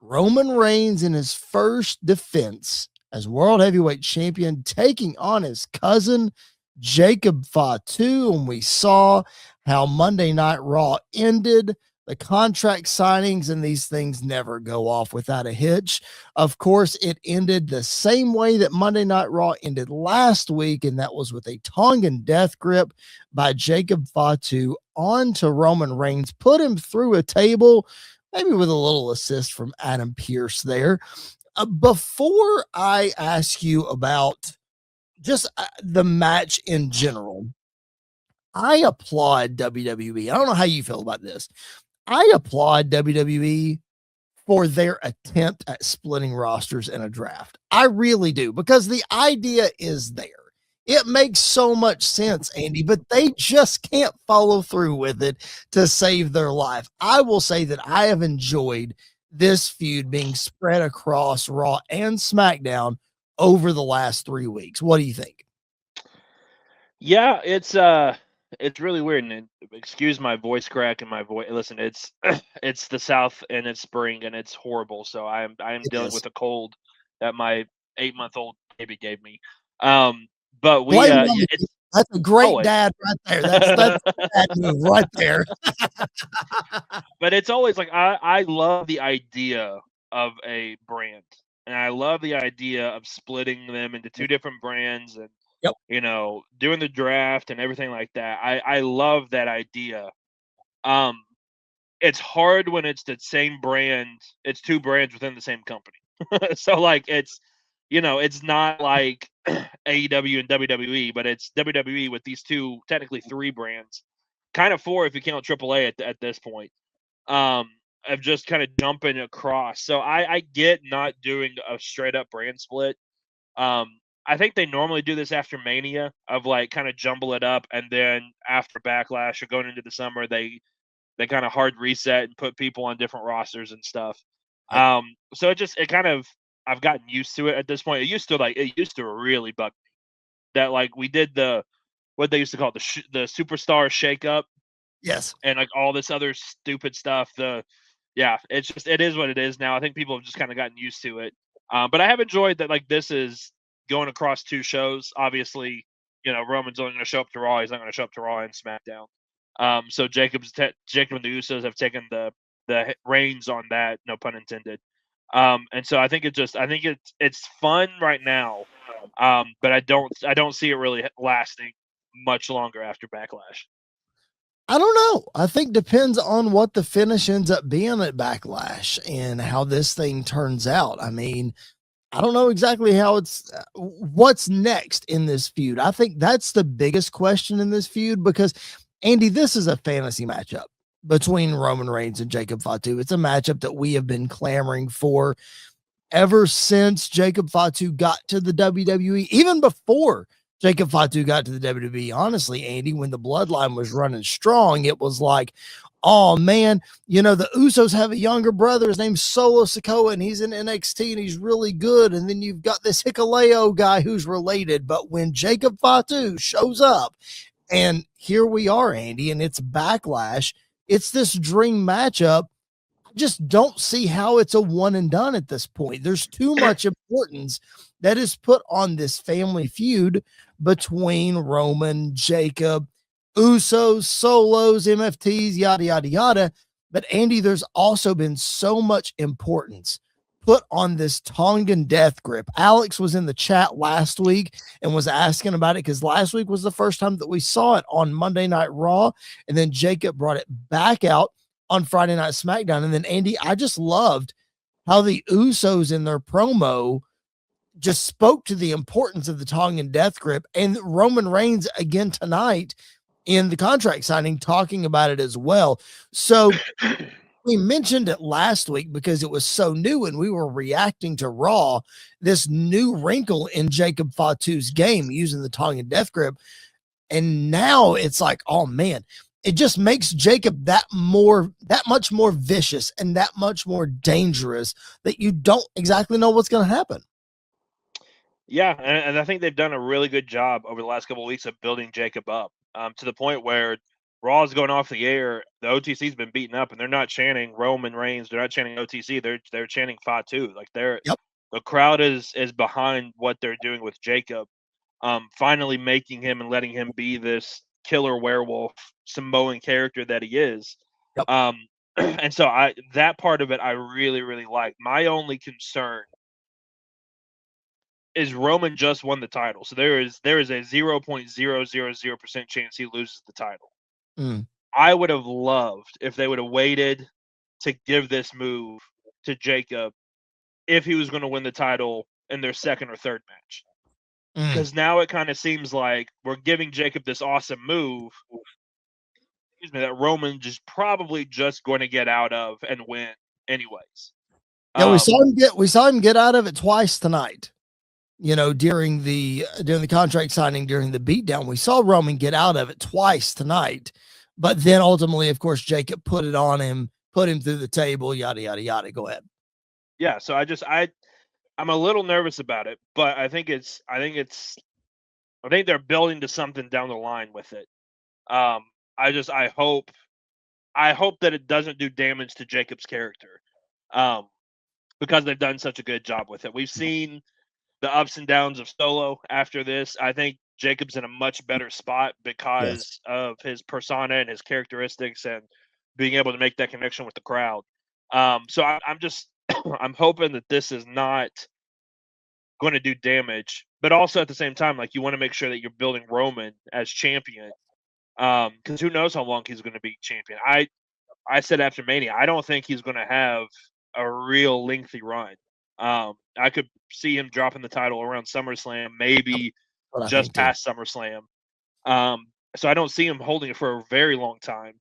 Roman Reigns in his first defense as World Heavyweight Champion, taking on his cousin, Jacob Fatu. And we saw how Monday Night Raw ended. The contract signings and these things never go off without a hitch. Of course, it ended the same way that Monday Night Raw ended last week, and that was with a Tongan death grip by Jacob Fatu onto Roman Reigns, put him through a table, maybe with a little assist from Adam Pearce there. Before I ask you about just the match in general, I applaud WWE. I don't know how you feel about this. I applaud WWE for their attempt at splitting rosters in a draft. I really do, because the idea is there. It makes so much sense, Andy, but they just can't follow through with it to save their life. I will say that I have enjoyed this feud being spread across Raw and SmackDown over the last 3 weeks. What do you think? Yeah, it's really weird, and excuse my voice crack and my voice. Listen, it's it's the South and it's spring and it's horrible. So I am It dealing is. with a cold that my 8-month-old baby gave me. But we Blame mommy. it's That's a great always. dad right there. That's a dad move right there. But it's always like I love the idea of a brand, and I love the idea of splitting them into two different brands, and Yep. doing the draft and everything like that. I love that idea. Um, it's hard when it's the same brand. It's two brands within the same company. So like it's not like AEW and WWE, but it's WWE with these two, technically three brands, kind of four if you count AAA at this point. Um, of just kind of jumping across. So I get not doing a straight up brand split. Um, I think they normally do this after Mania, of like kind of jumble it up, and then after Backlash or going into the summer, they kind of hard reset and put people on different rosters and stuff. Yep. So it kind of, I've gotten used to it at this point. It used to really bug me that like we did what they used to call it, the superstar shakeup, Yes. and like all this other stupid stuff. It is what it is now. I think people have just kind of gotten used to it. But I have enjoyed that. Like, this is going across two shows. Obviously, Roman's only going to show up to Raw. He's not going to show up to Raw and SmackDown. So Jacob and the Usos have taken the reins on that. No pun intended. And so I think it's fun right now. But I don't see it really lasting much longer after Backlash. I don't know. I think depends on what the finish ends up being at Backlash and how this thing turns out. I mean, I don't know exactly how what's next in this feud. I think that's the biggest question in this feud, because Andy, this is a fantasy matchup between Roman Reigns and Jacob Fatu. It's a matchup that we have been clamoring for ever since Jacob Fatu got to the WWE, even before Jacob Fatu got to the WWE. Honestly, Andy, when the Bloodline was running strong, it was like, oh man, the Usos have a younger brother. His name's Solo Sikoa, and he's in NXT, and he's really good. And then you've got this Hikuleo guy who's related. But when Jacob Fatu shows up, and here we are, Andy, and it's Backlash, it's this dream matchup. Just don't see how it's a one and done at this point. There's too much importance that is put on this family feud between Roman, Jacob, Usos, Solos, MFTs, yada, yada, yada. But Andy, there's also been so much importance put on this Tongan death grip. Alex was in the chat last week and was asking about it, because last week was the first time that we saw it on Monday Night Raw. And then Jacob brought it back out on Friday Night SmackDown. And then Andy, I just loved how the Usos in their promo just spoke to the importance of the Tongan death grip, and Roman Reigns again tonight in the contract signing talking about it as well. So we mentioned it last week because it was so new and we were reacting to Raw, this new wrinkle in Jacob Fatu's game using the Tongan death grip. And now it's like, oh man, it just makes Jacob that much more vicious and that much more dangerous that you don't exactly know what's going to happen. Yeah, and I think they've done a really good job over the last couple of weeks of building Jacob up, to the point where Raw's going off the air. The OTC's been beaten up, and they're not chanting Roman Reigns. They're not chanting OTC. They're chanting Fatu. Like the crowd is behind what they're doing with Jacob. Finally making him and letting him be this killer werewolf Samoan character that he is. Yep. And so that part of it I really, really like. My only concern is Roman just won the title. So there is a 0.000% chance he loses the title. I would have loved if they would have waited to give this move to Jacob if he was going to win the title in their second or third match. Because now it kind of seems like we're giving Jacob this awesome move, that Roman is probably just going to get out of and win anyways. Yeah, we saw him get out of it twice tonight. You know, during the contract signing, during the beatdown, we saw Roman get out of it twice tonight. But then ultimately, of course, Jacob put it on him, put him through the table, yada yada yada. Go ahead. Yeah, so I'm a little nervous about it, but I think they're building to something down the line with it. I hope that it doesn't do damage to Jacob's character, because they've done such a good job with it. We've seen the ups and downs of Solo after this. I think Jacob's in a much better spot because of his persona and his characteristics and being able to make that connection with the crowd. So I'm hoping that this is not going to do damage, but also at the same time, like, you want to make sure that you're building Roman as champion, because who knows how long he's going to be champion. I said after Mania, I don't think he's going to have a real lengthy run. I could see him dropping the title around SummerSlam, maybe just past SummerSlam. So I don't see him holding it for a very long time.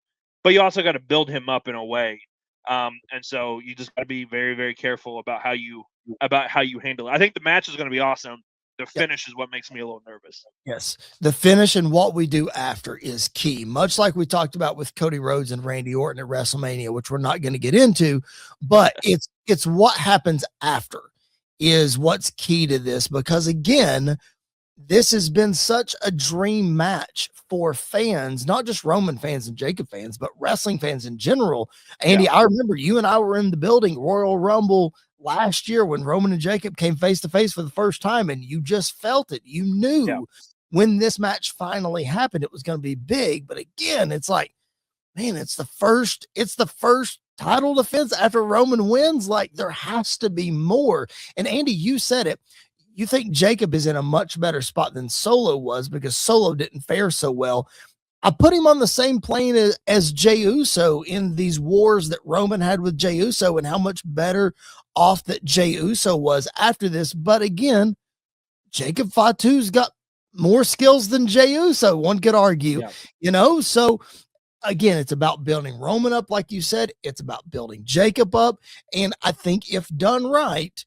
But you also got to build him up in a way, and so you just got to be very, very careful about how you handle it. I think the match is going to be awesome. The finish is what makes me a little nervous. Yes, the finish and what we do after is key, much like we talked about with Cody Rhodes and Randy Orton at WrestleMania, which we're not going to get into, but it's what happens after is what's key to this, because again, this has been such a dream match for fans, not just Roman fans and Jacob fans, but wrestling fans in general. Andy, I remember you and I were in the building, Royal Rumble last year, when Roman and Jacob came face to face for the first time, and you just felt it. You knew when this match finally happened, it was going to be big. But again, it's like, man, it's the first title defense after Roman wins. Like, there has to be more. And Andy, you said it. You think Jacob is in a much better spot than Solo was because Solo didn't fare so well. I put him on the same plane as Jey Uso in these wars that Roman had with Jey Uso, and how much better off that Jey Uso was after this. But again, Jacob Fatu's got more skills than Jey Uso, one could argue, you know? So again, it's about building Roman up, like you said. It's about building Jacob up. And I think if done right,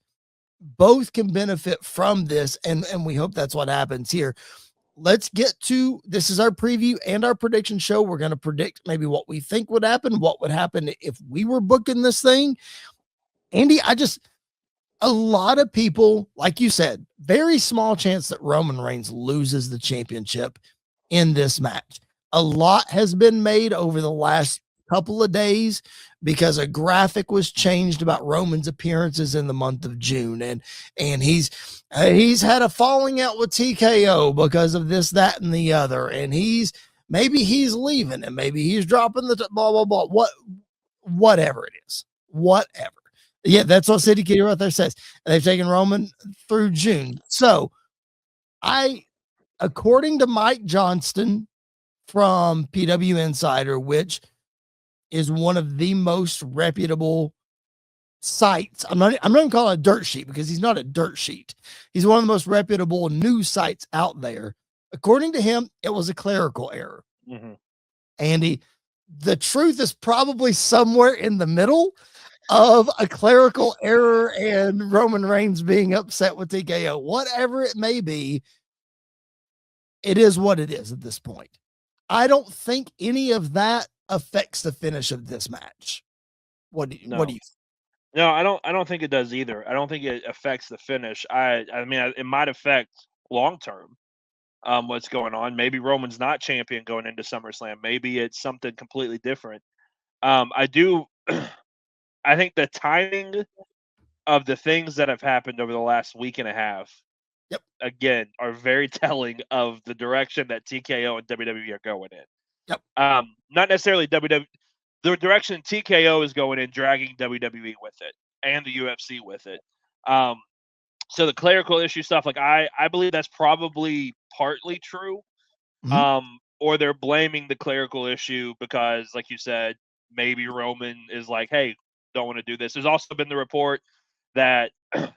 both can benefit from this. And we hope that's what happens here. Let's get to, this is our preview and our prediction show. We're going to predict maybe what we think would happen, what would happen if we were booking this thing. Andy, a lot of people, like you said, very small chance that Roman Reigns loses the championship in this match. A lot has been made over the last couple of days because a graphic was changed about Roman's appearances in the month of June. And he's had a falling out with TKO because of this, that, and the other. And maybe he's leaving, and maybe he's dropping the blah, blah, blah, whatever it is, whatever. Yeah, that's what City Kitty right there says. And they've taken Roman through June. So according to Mike Johnston from PW Insider, which is one of the most reputable sites. I'm not even calling it a dirt sheet because he's not a dirt sheet. He's one of the most reputable news sites out there. According to him, it was a clerical error. Andy, the truth is probably somewhere in the middle of a clerical error and Roman Reigns being upset with TKO. Whatever it may be, it is what it is at this point. I don't think any of that affects the finish of this match. What do you think? No, I don't think it does either. I don't think it affects the finish. I mean, it might affect long term. what's going on. Maybe Roman's not champion going into SummerSlam. Maybe it's something completely different. I think the timing of the things that have happened over the last week and a half, again, are very telling of the direction that TKO and WWE are going in. Not necessarily WWE. The direction TKO is going in, dragging WWE with it and the UFC with it. So the clerical issue stuff, like I believe that's probably partly true. Or they're blaming the clerical issue because, like you said, maybe Roman is like, hey, don't want to do this. There's also been the report that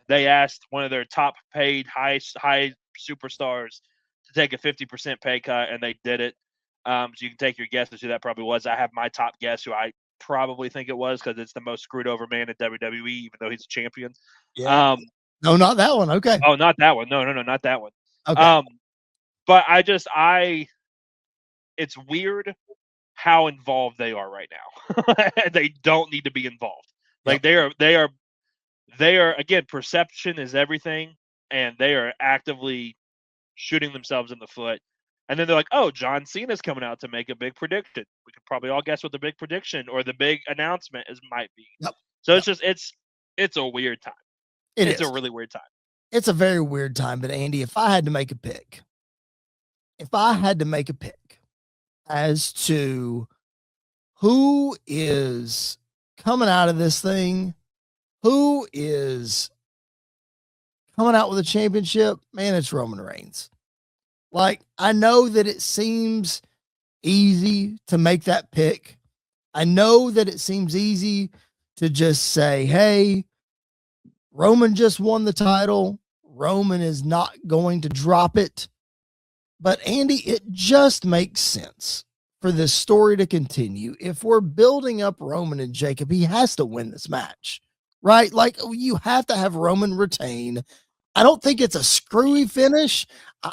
they asked one of their top paid high superstars to take a 50% pay cut, and they did it. So you can take your guess as who that probably was. I have my top guess who I probably think it was because it's the most screwed over man in WWE, even though he's a champion. Yeah. No, not that one. Okay. Oh, not that one. No, not that one. Okay. But it's weird how involved they are right now. They don't need to be involved. Like they are again, perception is everything, and they are actively shooting themselves in the foot. And then they're like, oh, John Cena's coming out to make a big prediction. We could probably all guess what the big prediction or the big announcement might be. So it's just it's a weird time. It's a really weird time. It's a very weird time. But Andy, if I had to make a pick as to who is coming out of this thing, who is coming out with a championship, man, it's Roman Reigns. Like, I know that it seems easy to make that pick. I know that it seems easy to just say, hey, Roman just won the title. Roman is not going to drop it. But Andy, it just makes sense for this story to continue. If we're building up Roman and Jacob, he has to win this match, right? Like, you have to have Roman retain. I don't think it's a screwy finish.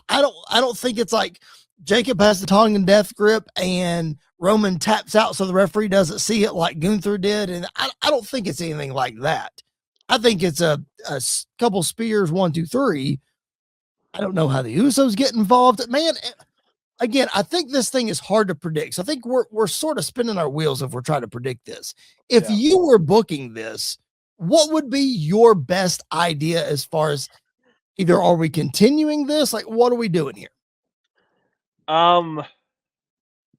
I don't think it's like Jacob has the tongue and death grip and Roman taps out so the referee doesn't see it like Gunther did. And I don't think it's anything like that. I think it's a couple spears, 1, 2, 3. I don't know how the Usos get involved. Man, again, I think this thing is hard to predict. So I think we're sort of spinning our wheels if we're trying to predict this. If you were booking this, what would be your best idea as far as either are we continuing this? Like, what are we doing here?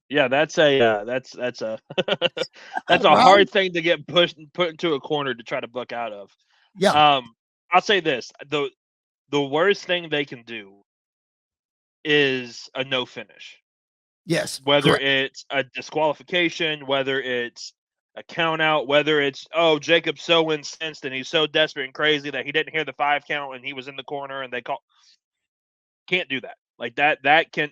Yeah, that's a that's a that's a hard thing to get put into a corner to try to book out of. I'll say this: the worst thing they can do is a no finish. Yes, whether it's a disqualification, whether it's a count out, whether it's, oh, Jacob's so incensed and he's so desperate and crazy that he didn't hear the 5 count and he was in the corner and they can't do that. Like that can,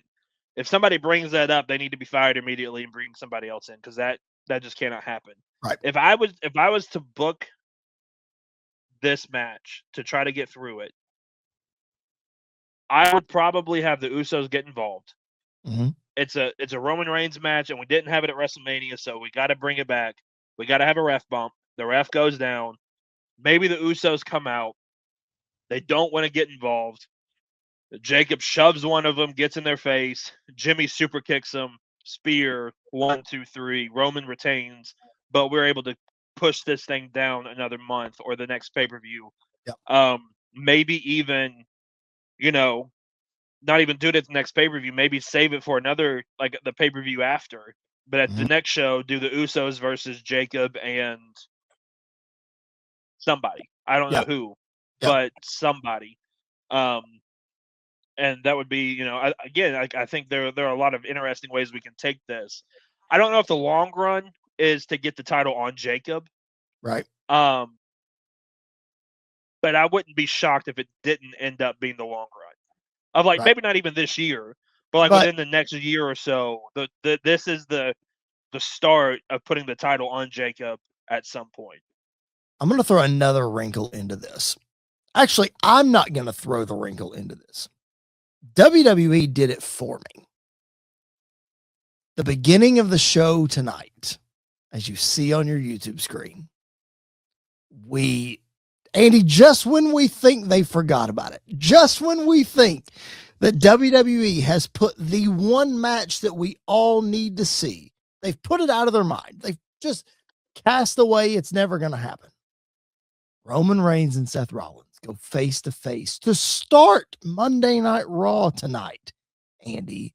if somebody brings that up, they need to be fired immediately and bring somebody else in, because that just cannot happen. Right. If I was to book this match to try to get through it, I would probably have the Usos get involved. It's a Roman Reigns match, and we didn't have it at WrestleMania, so we got to bring it back. We got to have a ref bump. The ref goes down. Maybe the Usos come out. They don't want to get involved. Jacob shoves one of them, gets in their face. Jimmy super kicks him. Spear, 1, 2, 3. Roman retains, but we're able to push this thing down another month or the next pay-per-view. Maybe even, not even do it at the next pay-per-view, maybe save it for another, like the pay-per-view after. But at the next show, do the Usos versus Jacob and somebody. I don't know who, but somebody. And that would be, I think there are a lot of interesting ways we can take this. I don't know if the long run is to get the title on Jacob. Right. But I wouldn't be shocked if it didn't end up being the long run. Of maybe not even this year, but within the next year or so, this is the start of putting the title on Jacob at some point. I'm going to throw another wrinkle into this. Actually, I'm not going to throw the wrinkle into this. WWE did it for me. The beginning of the show tonight, as you see on your YouTube screen, Andy, just when we think they forgot about it, just when we think that WWE has put the one match that we all need to see. They've put it out of their mind. They've just cast away. It's never going to happen. Roman Reigns and Seth Rollins go face to face to start Monday Night Raw tonight, Andy.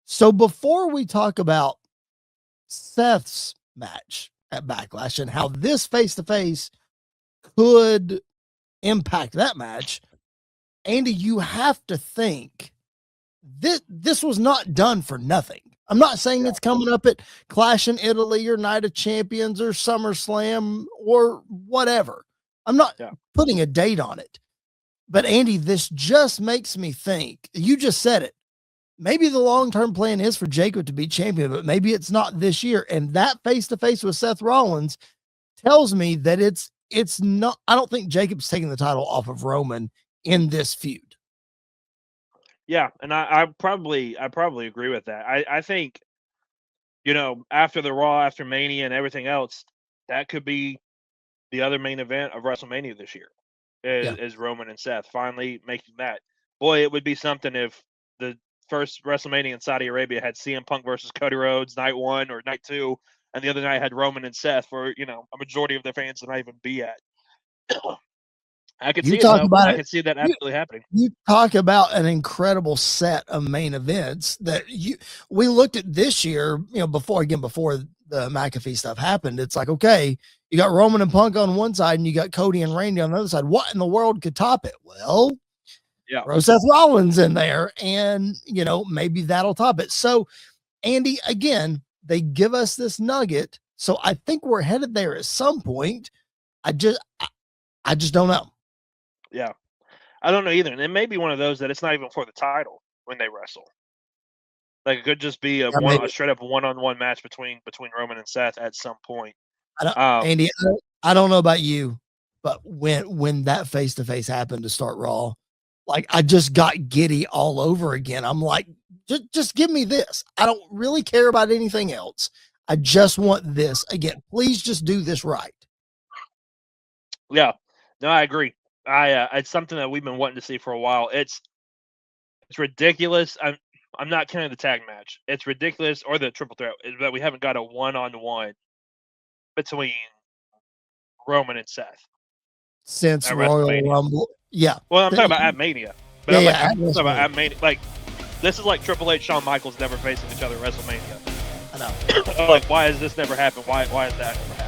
So before we talk about Seth's match at Backlash and how this face to face could impact that match, Andy, you have to think this was not done for nothing. I'm not saying it's coming up at Clash in Italy or Night of Champions or SummerSlam or whatever. I'm not putting a date on it. But Andy, this just makes me think, you just said it. Maybe the long-term plan is for Jacob to be champion, but maybe it's not this year. And that face-to-face with Seth Rollins tells me that it's not, I don't think Jacob's taking the title off of Roman in this feud. Yeah, and I probably agree with that. I think, after the Raw, after Mania and everything else, that could be the other main event of WrestleMania this year is Roman and Seth finally making that. Boy, it would be something if the first WrestleMania in Saudi Arabia had CM Punk versus Cody Rhodes night 1 or night 2, and the other night had Roman and Seth for, a majority of their fans to not even be at. I could see it. I could see that absolutely happening. You talk about an incredible set of main events that we looked at this year, before the McAfee stuff happened. It's like, okay, you got Roman and Punk on one side and you got Cody and Randy on the other side. What in the world could top it? Well, throw Seth Rollins in there and, maybe that'll top it. So, Andy, again, they give us this nugget. So I think we're headed there at some point. I just don't know. Yeah, I don't know either. And it may be one of those that it's not even for the title when they wrestle. Like it could just be a straight up one-on-one match between Roman and Seth at some point. Andy, I don't know about you, but when that face-to-face happened to start Raw, like I just got giddy all over again. I'm like, just give me this. I don't really care about anything else. I just want this again. Please just do this right. Yeah, no, I agree. It's something that we've been wanting to see for a while. It's ridiculous. I'm not counting the tag match. It's ridiculous, or the triple threat, is that we haven't got a one-on-one between Roman and Seth since Royal Rumble. Yeah. Well, I'm talking about at Mania. But I'm talking about at Mania. Like this is like Triple H, Shawn Michaels never facing each other at WrestleMania. I know. Like, why has this never happened? Why has that never happened?